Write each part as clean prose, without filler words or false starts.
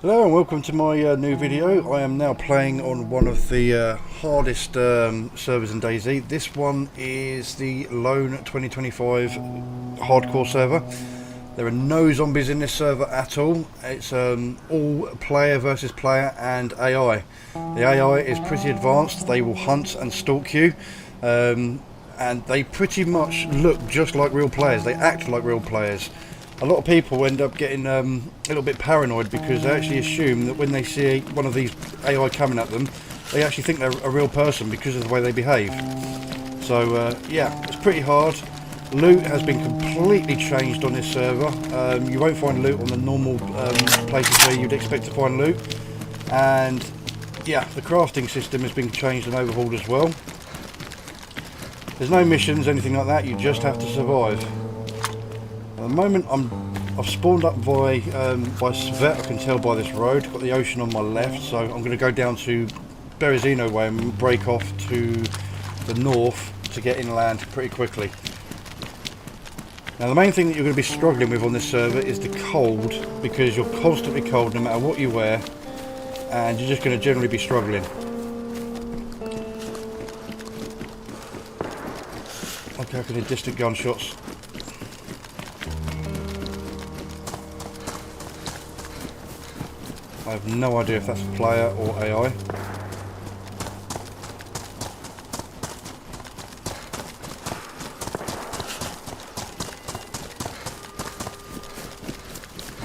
Hello and welcome to my new video. I am now playing on one of the hardest servers in Dayz. This one is the Lone 2025 hardcore server. There are no zombies in this server at all. It's all player versus player and AI. The AI is pretty advanced. They will hunt and stalk you. And they pretty much look just like real players. They act like real players. A lot of people end up getting a little bit paranoid because they actually assume that when they see one of these AI coming at them, they actually think they're a real person because of the way they behave. So yeah, it's pretty hard. Loot has been completely changed on this server. You won't find loot on the normal places where you'd expect to find loot. And yeah, the crafting system has been changed and overhauled as well. There's no missions, anything like that, you just have to survive. At the moment I've spawned up by Svet, I can tell by this road. Got the ocean on my left, so I'm going to go down to Berezino way and break off to the north to get inland pretty quickly. Now the main thing that you're going to be struggling with on this server is the cold, because you're constantly cold no matter what you wear, and you're just going to generally be struggling. Okay, I can hear distant gunshots. I have no idea if that's a player or AI.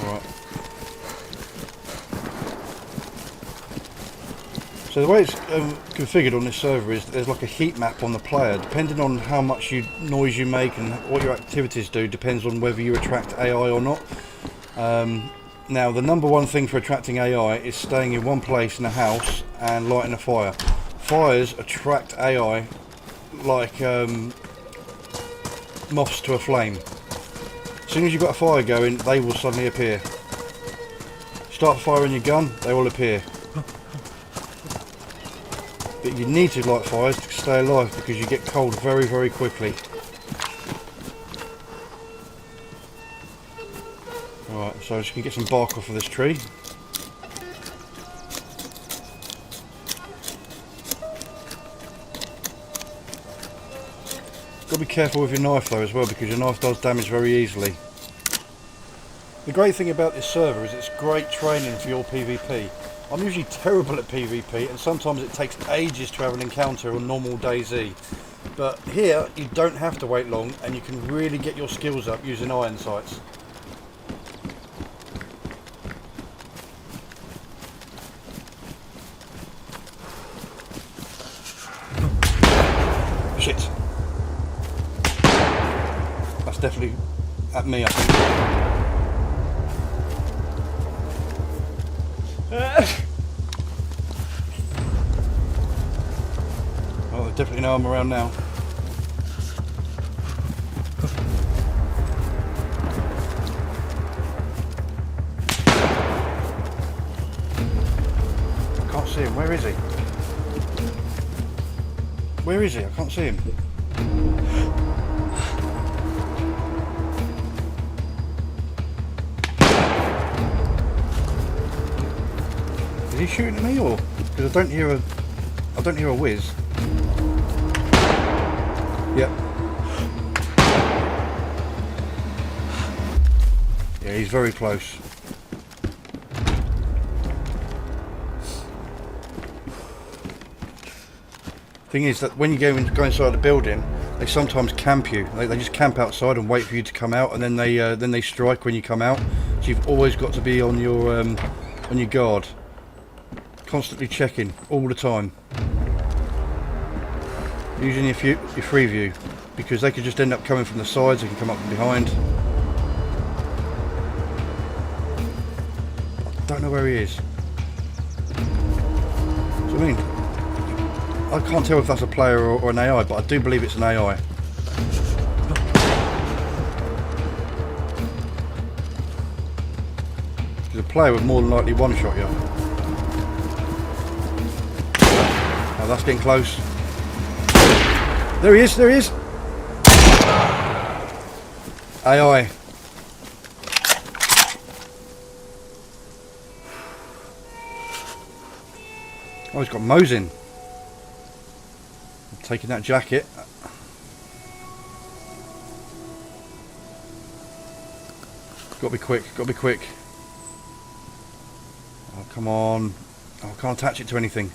Alright. So the way it's configured on this server is there's like a heat map on the player. Depending on how much noise you make and what your activities do, depends on whether you attract AI or not. Now the number one thing for attracting AI is staying in one place in a house and lighting a fire. Fires attract AI like moths to a flame. As soon as you've got a fire going, they will suddenly appear. Start firing your gun, they will appear. But you need to light fires to stay alive because you get cold very, very quickly. Alright, so I just can get some bark off of this tree. Got to be careful with your knife though as well, because your knife does damage very easily. The great thing about this server is it's great training for your PvP. I'm usually terrible at PvP and sometimes it takes ages to have an encounter on normal Dayz. But here you don't have to wait long and you can really get your skills up using iron sights. Shit. That's definitely at me, I think. Oh, they definitely know I'm around now. I can't see him. Where is he? Where is he? I can't see him. Is he shooting at me or? Because I don't hear a whiz. Yep. Yeah, he's very close. Thing is that when you go inside the building, they sometimes camp you. They just camp outside and wait for you to come out, and then they strike when you come out. So you've always got to be on your guard, constantly checking all the time, using your free view, because they could just end up coming from the sides. They can come up from behind. I don't know where he is. So I mean, I can't tell if that's a player or an AI, but I do believe it's an AI. Because a player would more than likely one-shot you. Oh, that's getting close. There he is, there he is! AI. Oh, he's got Mosin. I'm taking that jacket. Got to be quick, got to be quick. Oh, come on. Oh, I can't attach it to anything.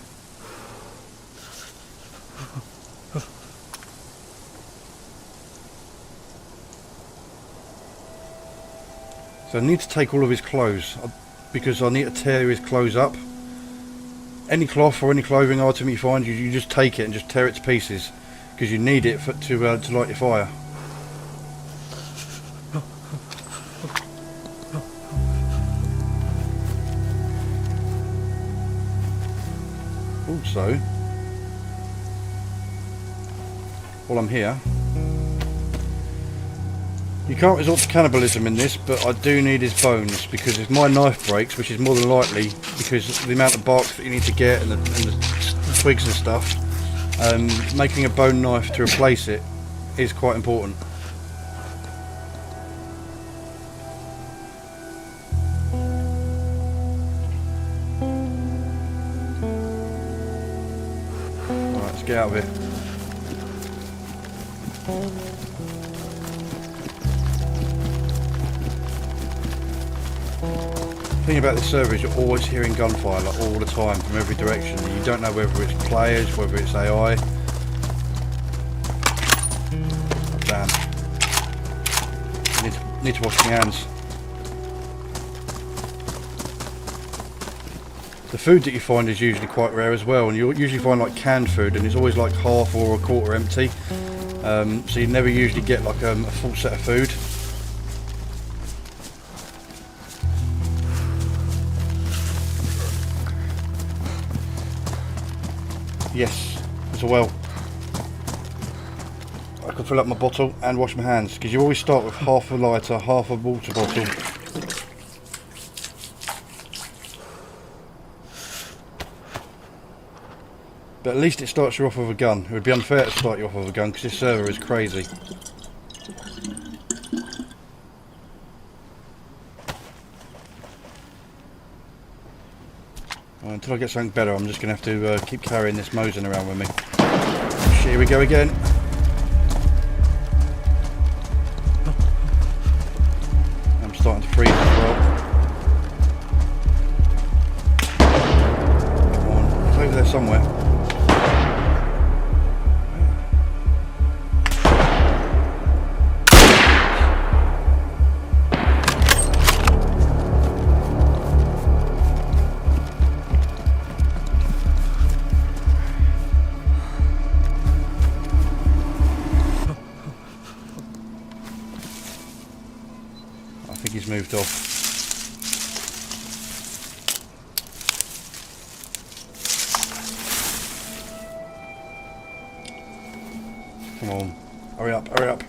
So I need to take all of his clothes, because I need to tear his clothes up. Any cloth or any clothing item you find, you just take it and just tear it to pieces, because you need it to light your fire. Also, while I'm here, you can't resort to cannibalism in this, but I do need his bones, because if my knife breaks, which is more than likely because of the amount of bark that you need to get and the twigs and stuff, making a bone knife to replace it is quite important. Alright, let's get out of here. The thing about this server is you're always hearing gunfire, like all the time, from every direction. And you don't know whether it's players, whether it's AI. Oh, damn. I need to wash my hands. The food that you find is usually quite rare as well, and you usually find like canned food, and it's always like half or a quarter empty. So you never usually get like a full set of food. Yes, there's a well. I can fill up my bottle and wash my hands, because you always start with half a lighter, half a water bottle. But at least it starts you off with a gun. It would be unfair to start you off with a gun, because this server is crazy. Well, until I get something better, I'm just going to have to keep carrying this Mosin around with me. Here we go again. I'm starting to freeze as well. Come on, it's over there somewhere. I think he's moved off. Come on, hurry up, hurry up.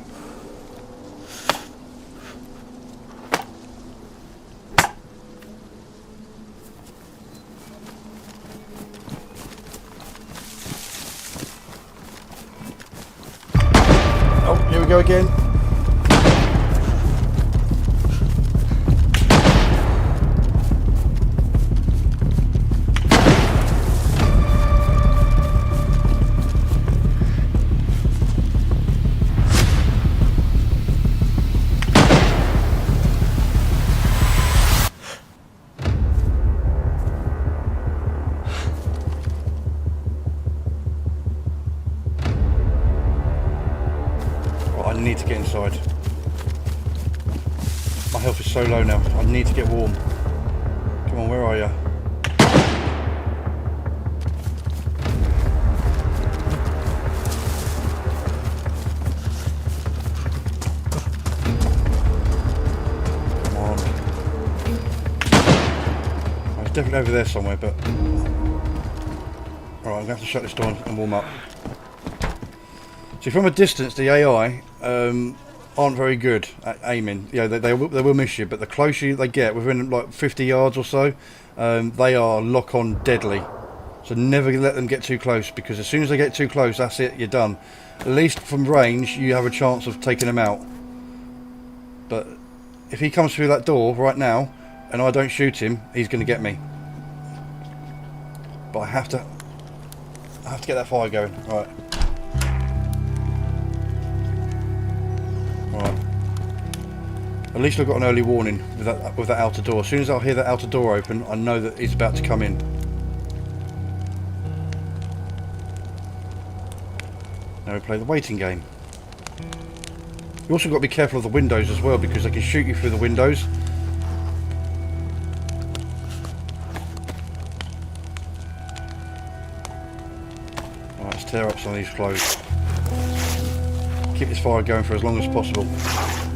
Oh, here we go again. I need to get inside. My health is so low now. I need to get warm. Come on, where are you? Come on. Oh, it's definitely over there somewhere, but... Alright, I'm going to have to shut this door and warm up. See, from a distance, the AI aren't very good at aiming. You know, they will miss you, but the closer they get, within like 50 yards or so, they are lock-on deadly. So never let them get too close, because as soon as they get too close, that's it, you're done. At least from range, you have a chance of taking them out. But if he comes through that door right now, and I don't shoot him, he's going to get me. But I have to I have to get that fire going. Right. Right. At least I've got an early warning with that outer door. As soon as I hear that outer door open, I know that it's about to come in. Now we play the waiting game. You also got to be careful of the windows as well, because they can shoot you through the windows. Alright, let's tear up some of these clothes. Keep this fire going for as long as possible.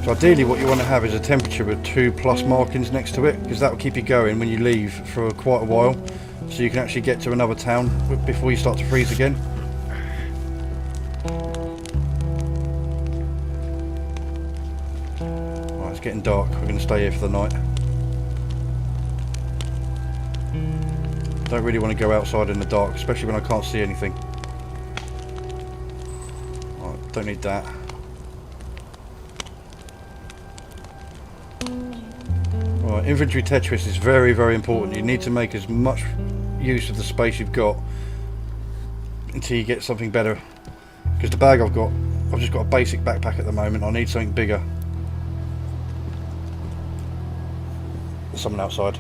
So ideally what you want to have is a temperature with 2+ markings next to it, because that will keep you going when you leave for quite a while, so you can actually get to another town before you start to freeze again. Right, it's getting dark. We're going to stay here for the night. Don't really want to go outside in the dark, especially when I can't see anything. Right, don't need that. Right, inventory Tetris is very, very important. You need to make as much use of the space you've got until you get something better. Because the bag I've just got a basic backpack at the moment. I need something bigger. There's someone outside.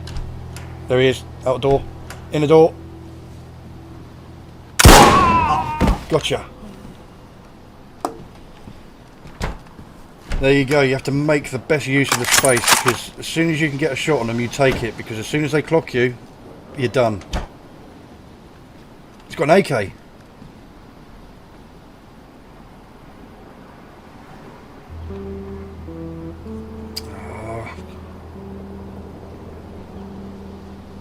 There he is, out the door, in the door. Gotcha. There you go, you have to make the best use of the space, because as soon as you can get a shot on them, you take it, because as soon as they clock you, you're done. It's got an AK.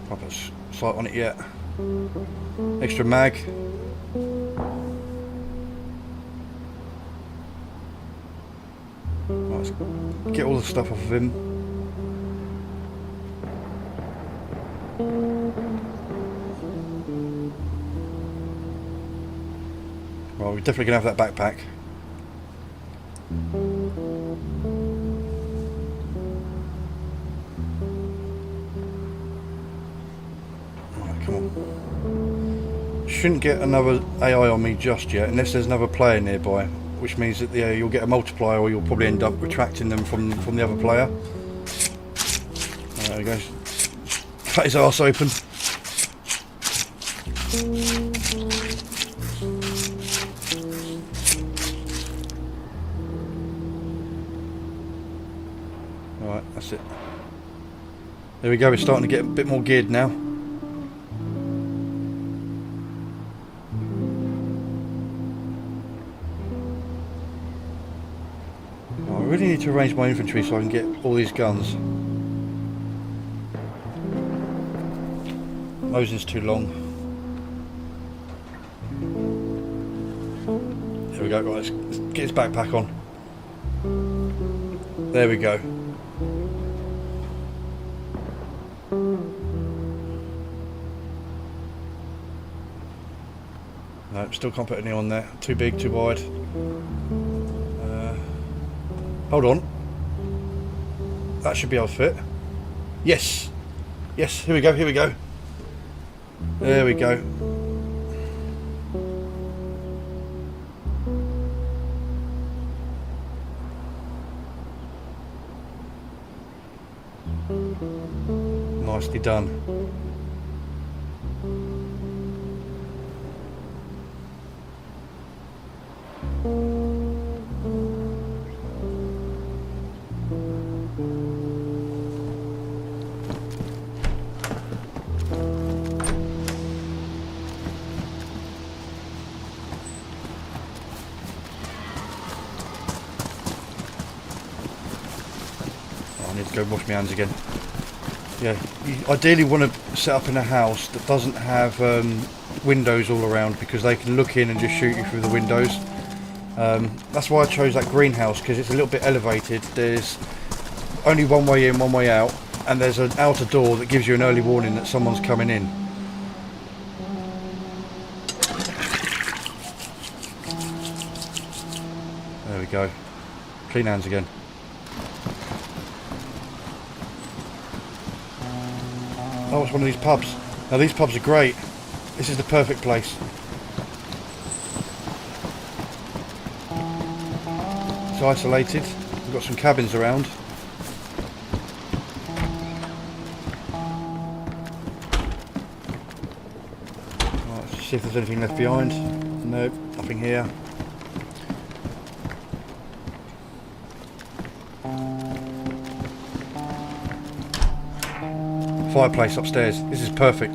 Can't put a sight on it yet. Extra mag. Let's get all the stuff off of him. Well, we're definitely going to have that backpack. Right, come on. Shouldn't get another AI on me just yet, unless there's another player nearby. Which means that you'll get a multiplier, or you'll probably end up retracting them from the other player. There we go. Cut his arse open. Alright, that's it. There we go, we're starting to get a bit more geared now. I really need to arrange my inventory so I can get all these guns. Mosing's too long. There we go, right, let's get his backpack on. There we go. No, still can't put any on there. Too big, too wide. Hold on. That should be able to fit. Yes. Yes, here we go, here we go. There we go. Nicely done. I need to go wash my hands again. Yeah, you ideally want to set up in a house that doesn't have windows all around, because they can look in and just shoot you through the windows. That's why I chose that greenhouse, because it's a little bit elevated. There's only one way in, one way out, and there's an outer door that gives you an early warning that someone's coming in. There we go. Clean hands again. Oh, it's one of these pubs. Now these pubs are great. This is the perfect place. isolated. We've got some cabins around. Right, let's see if there's anything left behind. Nope, nothing here. Fireplace upstairs. This is perfect.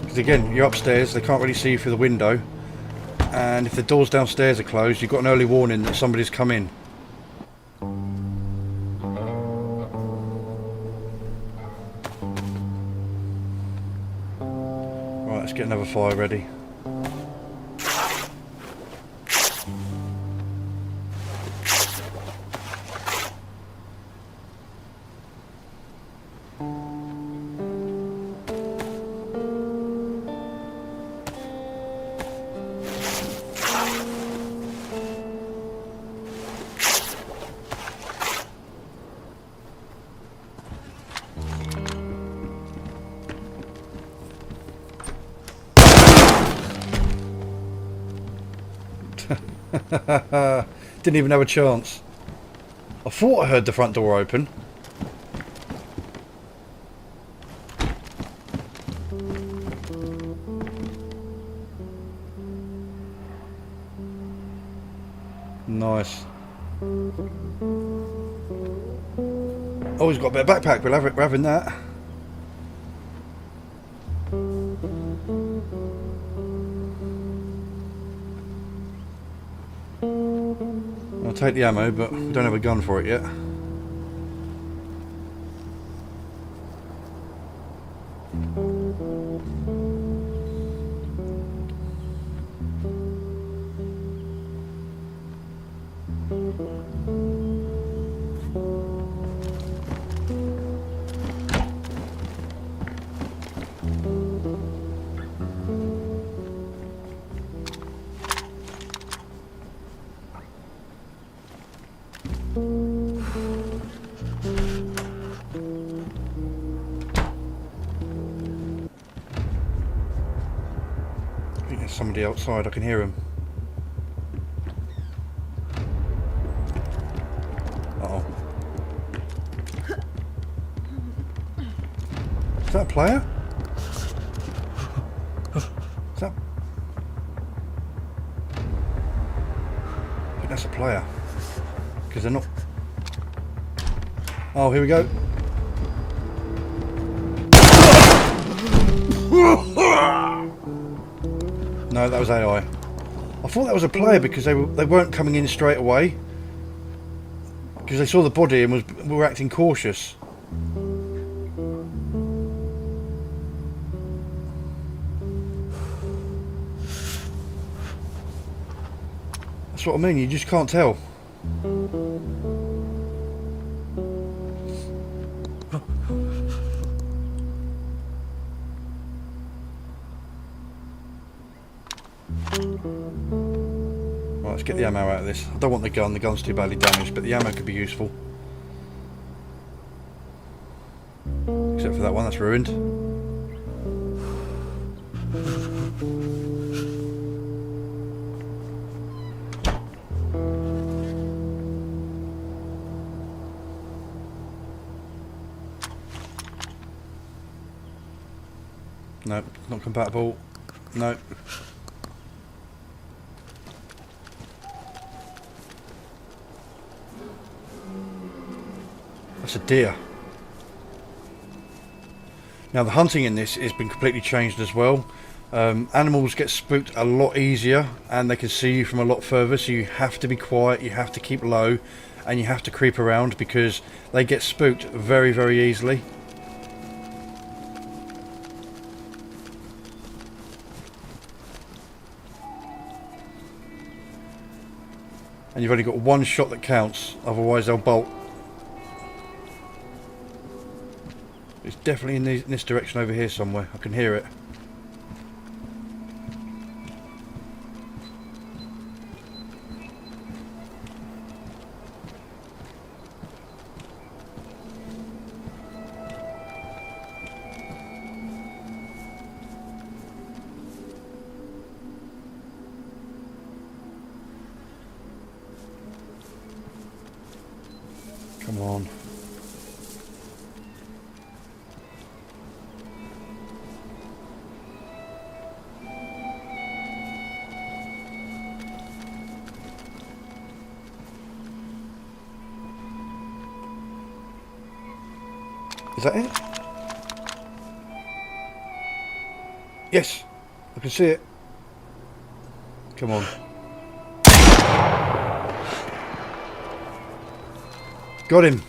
Because again, you're upstairs, they can't really see you through the window. And if the doors downstairs are closed, you've got an early warning that somebody's come in. Right, let's get another fire ready. Didn't even have a chance. I thought I heard the front door open. Nice. Oh, he's got a bit of backpack. We're having that. I'll take the ammo, but we don't have a gun for it yet. I think there's somebody outside, I can hear him. Uh-oh. Is that a player? Is that... I think that's a player. Because they're not... Oh, here we go. No, that was AI. I thought that was a player because they weren't coming in straight away. Because they saw the body and were acting cautious. That's what I mean, you just can't tell. Right, let's get the ammo out of this. I don't want the gun's too badly damaged, but the ammo could be useful. Except for that one, that's ruined. Nope, not compatible. Nope. That's a deer. Now the hunting in this has been completely changed as well. Animals get spooked a lot easier and they can see you from a lot further, so you have to be quiet, you have to keep low, and you have to creep around because they get spooked very, very easily. And you've only got one shot that counts, otherwise they'll bolt. It's definitely in this direction over here somewhere. I can hear it. Come on. Is that it? Yes, I can see it. Come on. Got him.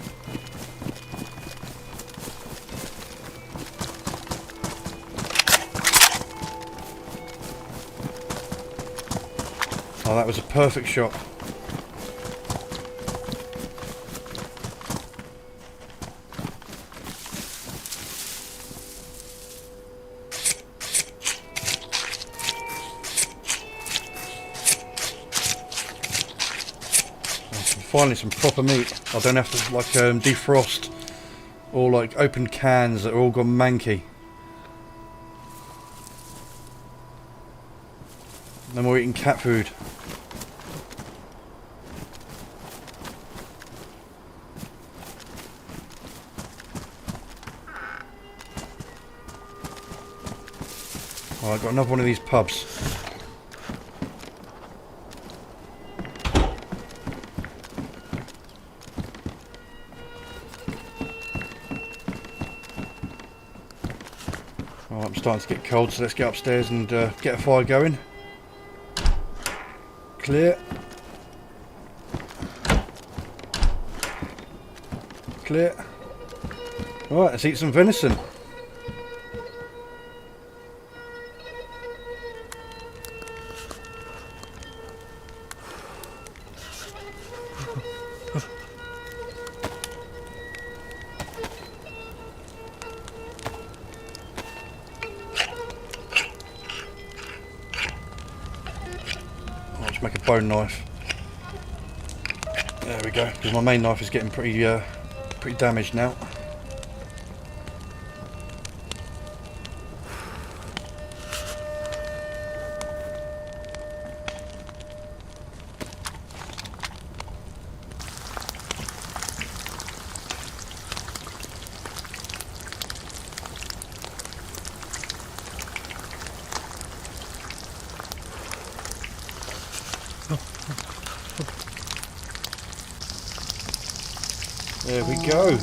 Oh, that was a perfect shot. Finally some proper meat. I don't have to like defrost or like open cans that are all gone manky. No more eating cat food. Oh, I've got another one of these pubs. Oh, I'm starting to get cold, so let's get upstairs and get a fire going. Clear. Clear. Alright, let's eat some venison. Make a bone knife. There we go. Because my main knife is getting pretty damaged now. There we go.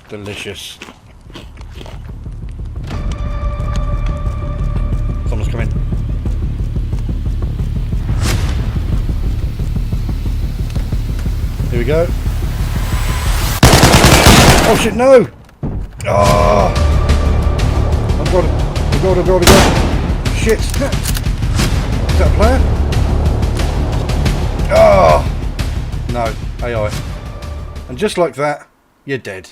Delicious. Someone's coming. Here we go. Oh shit, no! Oh! I've got it. I've got it, I've got it, I've got it. Shit! Is that a player? Oh! No, AI. And just like that, you're dead.